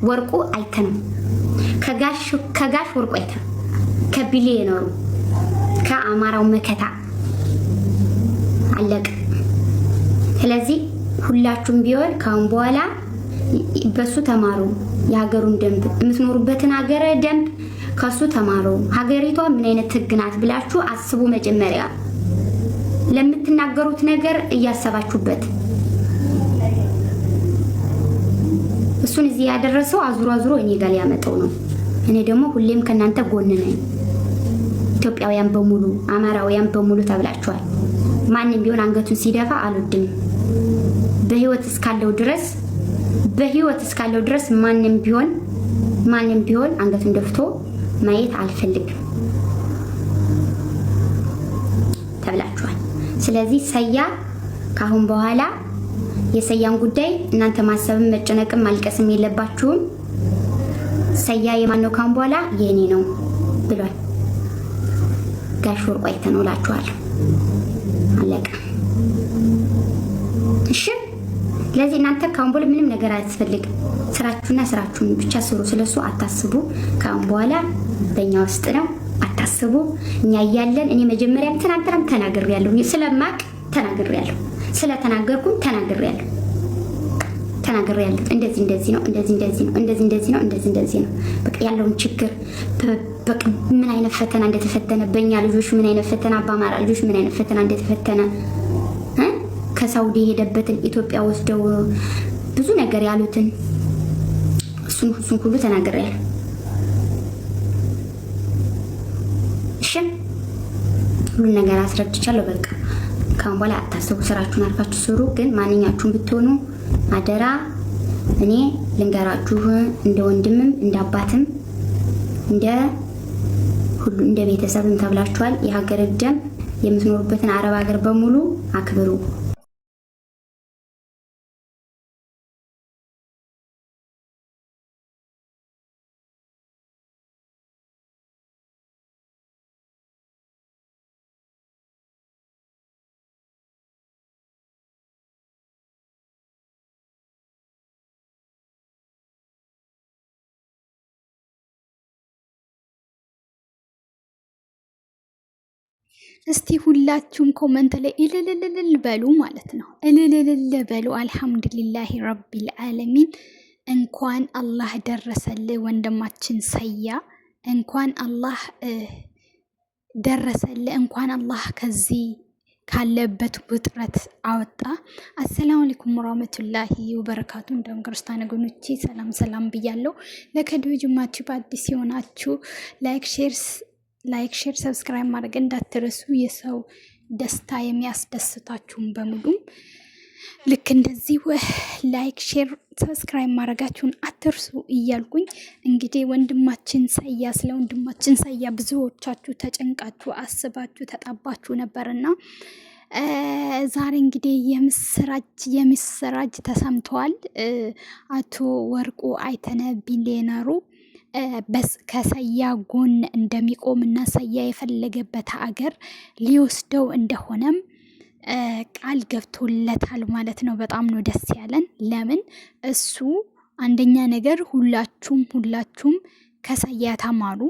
ወርቁ አይተነው ከጋሽ ወርቁ አይተነው ከቢሊየነሩ ከአማራው መከታ አለቀ። ስለዚህ ሁላችሁም ቢሆን ካሁን በኋላ በሱ ተማሩ። የሀገሩን ደንብ የምትኖሩበትን ሀገር ደንብ ከሱ ተማሩ። ሀገሪቷ ምን አይነት ህግ ናት ብላችሁ አስቡ። መጀመሪያ ለምትናገሩት ነገር እያሰባችሁበት እሱን እዚህ ያደረሰው አዙሮ እኔ ጋር ያመጣው ነው። እኔ ደግሞ ሁሌም ከናንተ ጎን ነኝ። ኢትዮጵያውያን በሙሉ አማራውያን በሙሉ ተብላችኋል። ማንንም ቢሆን አንገቱን ሲደፋ አልወድም። በህይወት እስካለው ድረስ ማንንም ቢሆን አንገቱን ደፍቶ ማየት አልፈልግም ተብላችኋል። ስለዚህ ሰያ ካሁን በኋላ የሰያን ጉዳይ እናንተ ማሰብም መጨነቅም ማልቀስም የለባችሁም። ሰያ የማነው ካሁን በኋላ የኔ ነው ብሏል ጋሽ ወርቁ አይተነው እላችኋለሁ። አለቀ። እሺ ለዚህ እናንተ ካሁን በኋላ ምንም ነገር አያስፈልግም። ስራችሁን ብቻ ስሩ። ስለሱ አታስቡ። ካሁን በኋላ በእኛ ውስጥ ነው፣ አታስቡ። እኛ እያለን እኔ መጀመሪያም ተናግሬያለሁ። ስለማቅ ተናግሬያለሁ። ስለተናገርኩም ተናግሬያለሁ። እንደዚህ ነው። በቃ ያለውን ችግር በቃ ምን አይነት ፈተና እንደተፈተነ በእኛ ልጆች ምን አይነት ፈተና በአማራ ልጆች ምን አይነት ፈተና እንደተፈተነ ከሳውዲ የሄደበትን ኢትዮጵያ ወስደው ብዙ ነገር ያሉትን እሱን ሁሉ ተናግሬያለሁ። እሺ ሁሉ ነገር አስረድቻለሁ። በቃ ካሁን በኋላ አታስቡ። ስራችሁን አርፋችሁ ስሩ። ግን ማንኛችሁም ብትሆኑ አደራ እኔ ልንገራችሁ፣ እንደ ወንድምም እንደ አባትም እንደ ሁሉ እንደ ቤተሰብም ተብላችኋል። የሀገር ደም የምትኖሩበትን አረብ ሀገር በሙሉ አክብሩ። እስቲ ሁላችሁም ኮመንት ላይ እልልልል በሉ ማለት ነው። እልልልል በሉ። አልሐምዱሊላሂ ረቢል ዓለሚን። እንኳን አላህ ደረሰልህ ወንድማችን ሰያ፣ እንኳን አላህ ደረሰልህ፣ እንኳን አላህ ከዚህ ካለበት ውጥረት አወጣ። አሰላሙ አለይኩም ወራህመቱላሂ ወበረካቱ። እንደውም ክርስቲያን ወገኖቼ ሰላም ብያለሁ። ለከዲዮ ጅማችሁ በአዲስ የሆናችሁ ላይክ ሼር ሰብስክራይብ ማድረግ እንዳትረሱ። የሰው ደስታ የሚያስደስታችሁን በሙሉ ልክ እንደዚህ ላይክ ሼር ሰብስክራይብ ማድረጋችሁን አትርሱ እያልኩኝ እንግዲህ ወንድማችን ሰያ ስለ ወንድማችን ሰያ ብዙዎቻችሁ ተጨንቃችሁ አስባችሁ ተጣባችሁ ነበርና ዛሬ እንግዲህ የምስራች ተሰምተዋል። አቶ ወርቁ አይተነው ቢሊየነሩ ከሰያ ጎን እንደሚቆምና ሰያ የፈለገበት ሀገር ሊወስደው እንደሆነም ቃል ገብቶለታል ማለት ነው። በጣም ነው ደስ ያለን። ለምን እሱ አንደኛ ነገር ሁላችሁም ከሰያ ተማሩ።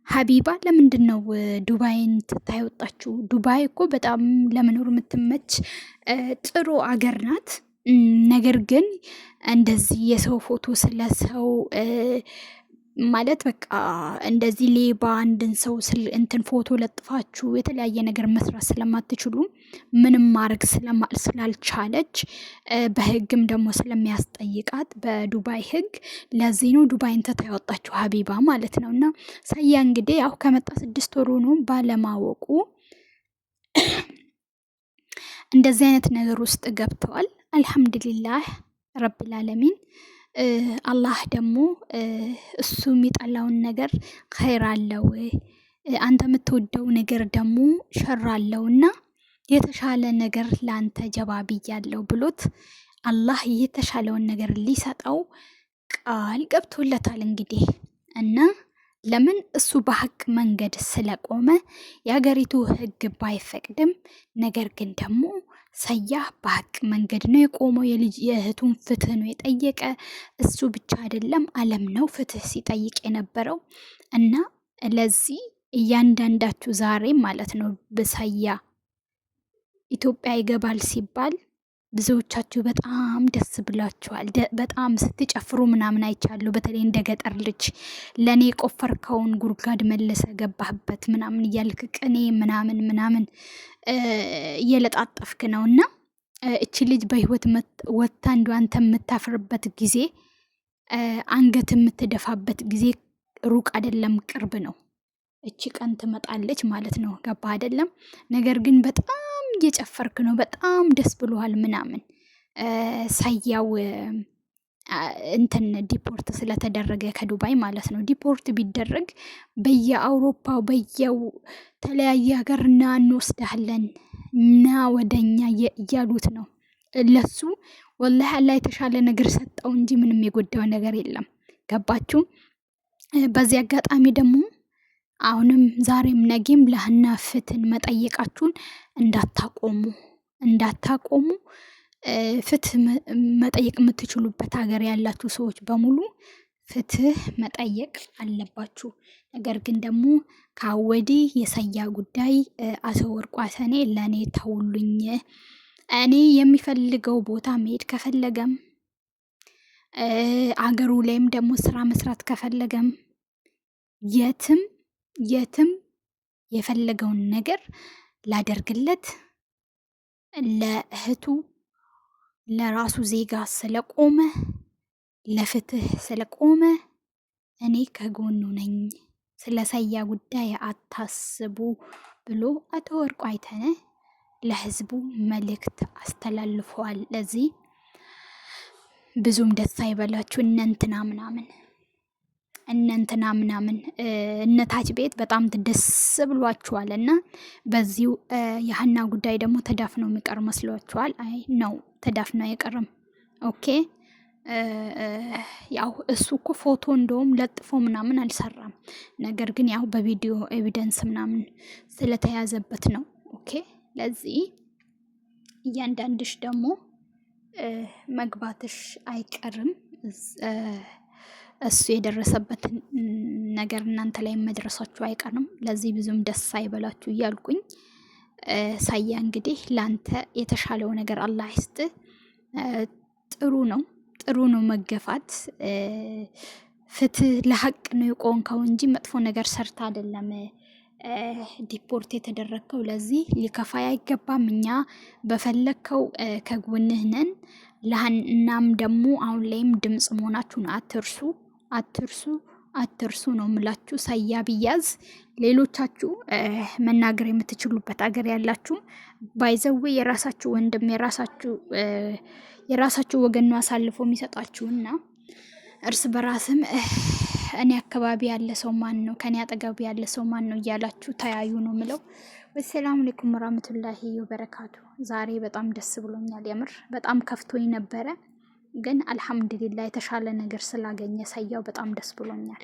ሀቢባ ለምንድን ነው ዱባይን ትታይወጣችሁ? ዱባይ እኮ በጣም ለመኖር የምትመች ጥሩ አገር ናት። ነገር ግን እንደዚህ የሰው ፎቶ ስለሰው ማለት በቃ እንደዚህ ሌባ አንድን ሰው እንትን ፎቶ ለጥፋችሁ የተለያየ ነገር መስራት ስለማትችሉ ምንም ማድረግ ስላልቻለች በህግም ደግሞ ስለሚያስጠይቃት በዱባይ ህግ ለዚህ ነው ዱባይን ትታ ያወጣችሁ ሀቢባ ማለት ነው። እና ሰያ እንግዲህ ያው ከመጣ 6 ወሩ ነው። ባለማወቁ እንደዚህ አይነት ነገር ውስጥ ገብተዋል። አልሐምዱሊላህ ረቢል ዓለሚን። አላህ ደግሞ እሱ የሚጠላውን ነገር ኸይር አለው፣ አንተ የምትወደው ነገር ደግሞ ሸር አለውና የተሻለ ነገር ለአንተ ጀባ ብያለው ብሎት አላህ የተሻለውን ነገር ሊሰጠው ቃል ገብቶለታል እንግዲህ። እና ለምን እሱ በሐቅ መንገድ ስለቆመ የሀገሪቱ ህግ ባይፈቅድም ነገር ግን ደግሞ ሰያ በሀቅ መንገድ ነው የቆመው። የእህቱን ፍትህ ነው የጠየቀ። እሱ ብቻ አይደለም ዓለም ነው ፍትህ ሲጠይቅ የነበረው እና ለዚህ እያንዳንዳችሁ ዛሬ ማለት ነው በሰያ ኢትዮጵያ ይገባል ሲባል ብዙዎቻችሁ በጣም ደስ ብላችኋል። በጣም ስትጨፍሩ ምናምን አይቻለሁ። በተለይ እንደ ገጠር ልጅ ለእኔ ቆፈርከውን ጉድጓድ መለሰ ገባህበት ምናምን እያልክ ቅኔ ምናምን ምናምን እየለጣጠፍክ ነው እና እቺ ልጅ በህይወት ወጥታ እንዲ አንተ የምታፍርበት ጊዜ አንገት የምትደፋበት ጊዜ ሩቅ አይደለም፣ ቅርብ ነው። እቺ ቀን ትመጣለች ማለት ነው። ገባ አይደለም? ነገር ግን በጣም እየጨፈርክ ነው፣ በጣም ደስ ብሎሃል ምናምን። ሰያው እንትን ዲፖርት ስለተደረገ ከዱባይ ማለት ነው። ዲፖርት ቢደረግ በየአውሮፓው ተለያየ ሀገር እና እንወስዳለን እና ወደኛ እያሉት ነው። ለሱ ወላሂ አላህ የተሻለ ነገር ሰጠው እንጂ ምንም የጎዳው ነገር የለም። ገባችሁ? በዚህ አጋጣሚ ደግሞ አሁንም ዛሬም ነገም ለሀና ፍትህን መጠየቃችሁን እንዳታቆሙ ፍትህ መጠየቅ የምትችሉበት ሀገር ያላችሁ ሰዎች በሙሉ ፍትህ መጠየቅ አለባችሁ። ነገር ግን ደግሞ ከወዲህ የሰያ ጉዳይ አቶ ወርቁ አሰኔ ለእኔ ተውሉኝ። እኔ የሚፈልገው ቦታ መሄድ ከፈለገም አገሩ ላይም ደግሞ ስራ መስራት ከፈለገም የትም የፈለገውን ነገር ላደርግለት ለእህቱ ለራሱ ዜጋ ስለቆመ ለፍትህ ስለቆመ እኔ ከጎኑ ነኝ፣ ስለ ሰያ ጉዳይ አታስቡ ብሎ አቶ ወርቁ አይተነህ ለህዝቡ መልእክት አስተላልፈዋል። ለዚህ ብዙም ደስ አይበላችሁ እነንትና ምናምን እነታች ቤት በጣም ደስ ብሏችኋል እና በዚሁ የሀና ጉዳይ ደግሞ ተዳፍኖ የሚቀር መስሏችኋል? አይ ነው ተዳፍኖ አይቀርም። ኦኬ ያው እሱ እኮ ፎቶ እንደውም ለጥፎ ምናምን አልሰራም። ነገር ግን ያው በቪዲዮ ኤቪደንስ ምናምን ስለተያዘበት ነው። ኦኬ ለዚህ እያንዳንድሽ ደግሞ መግባትሽ አይቀርም። እሱ የደረሰበት ነገር እናንተ ላይ መድረሳችሁ አይቀርም። ለዚህ ብዙም ደስ አይበላችሁ እያልኩኝ ሰያ እንግዲህ ላንተ የተሻለው ነገር አላህ ይስጥ። ጥሩ ነው መገፋት። ፍትህ ለሀቅ ነው የቆንከው እንጂ መጥፎ ነገር ሰርታ አይደለም ዲፖርት የተደረግከው። ለዚህ ሊከፋ አይገባም። እኛ በፈለግከው ከጎንህ ነን። እናም ደግሞ አሁን ላይም ድምፅ መሆናችሁን አትርሱ ነው የምላችሁ። ሰያ ቢያዝ ሌሎቻችሁ መናገር የምትችሉበት አገር ያላችሁ ባይዘዌ የራሳችሁ ወንድም የራሳችሁ ወገን ነው አሳልፎ የሚሰጣችሁና እርስ በራስም እኔ አካባቢ ያለ ሰው ማን ነው፣ ከኔ አጠገብ ያለ ሰው ማን ነው እያላችሁ ተያዩ ነው ምለው። ወሰላሙ አለይኩም ወራህመቱላሂ ወበረካቱ። ዛሬ በጣም ደስ ብሎኛል። የምር በጣም ከፍቶኝ ነበረ፣ ግን አልሐምዱሊላህ የተሻለ ነገር ስላገኘ ሰያው በጣም ደስ ብሎኛል።